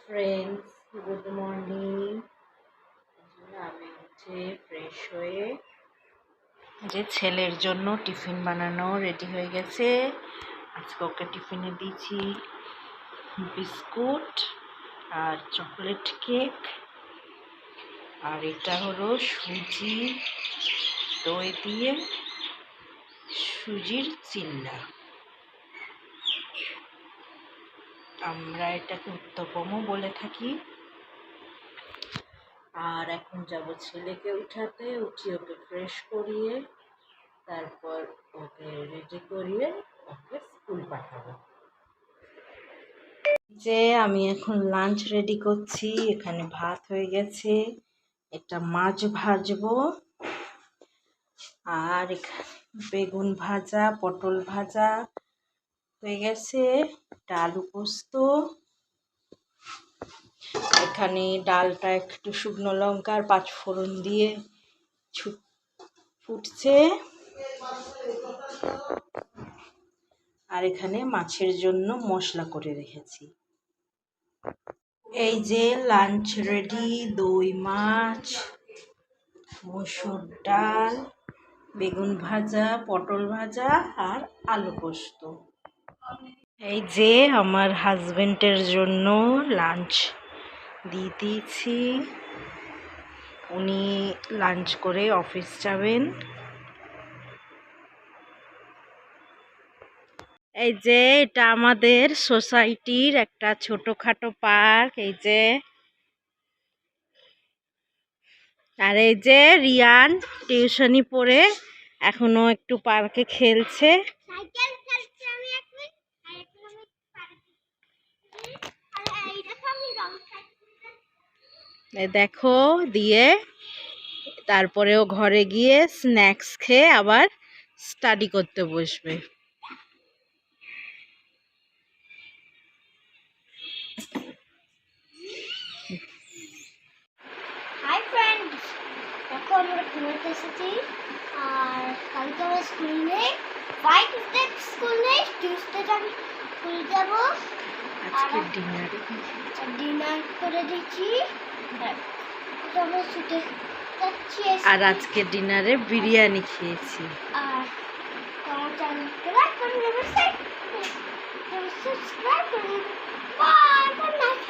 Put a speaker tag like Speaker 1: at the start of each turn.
Speaker 1: Friends, good morning. আমি উঠে fresh হয়ে যে ছেলের জন্য টিফিন বানানো রেডি হয়ে গেছে। আজকে ওকে টিফিনে দিয়েছি বিস্কুট আর চকলেট কেক, আর এটা হলো সুজি দই দিয়ে সুজির চিল্লা। আমরা এটাকে উত্তপমও বলে থাকি। আর এখন যাব ছেলেকে উঠাতে, উঠিয়ে ওকে ফ্রেশ করিয়ে তারপর ওকে রেডি করিয়ে ওকে স্কুল পাঠাবো। যে আমি এখন লাঞ্চ রেডি করছি। এখানে ভাত হয়ে গেছে, এটা মাছ ভাজবো, আর বেগুন ভাজা পটল ভাজা হয়ে গেছে, এটা আলু পোস্ত। এখানে ডালটা একটু শুকনো লঙ্কা আর পাঁচফোড়ন দিয়ে ফুটছে, আর এখানে মাছের জন্য মশলা করে রেখেছি। এই যে লাঞ্চ রেডি, দই মাছ, মসুর ডাল, বেগুন ভাজা পটল ভাজা আর আলু পোস্ত। এই যে আমার হাজবেন্ডের জন্য লাঞ্চ দিয়ে দিয়েছি, উনি লাঞ্চ করে অফিস যাবেন। এই যে এটা আমাদের সোসাইটির একটা ছোটখাটো পার্ক। এই যে, আর এই যে রিয়ান টিউশনি পড়ে এখনো একটু পার্কে খেলছে। দেখো দিয়ে তারপরেও ঘরে গিয়ে স্ন্যাক্স খেয়ে আবার স্টাডি করতে বসবে।
Speaker 2: হাই ফ্রেন্ডস, দেখো আমরা ঘুরতে এসেছি। আর কালকে আমার স্কুল নেই, ফ্রাইডে স্কুল নেই, টিউসডে আমি স্কুল যাব।
Speaker 1: আজকে
Speaker 2: ডিনার করে দিচ্ছি, আমরা ছুটে যাচ্ছি।
Speaker 1: আর আজকে ডিনারে বিরিয়ানি খেয়েছি।
Speaker 2: আর আমার চ্যানেলকে লাইক করে দেবেন, সাবস্ক্রাইব করে দেবেন। Bye, good night.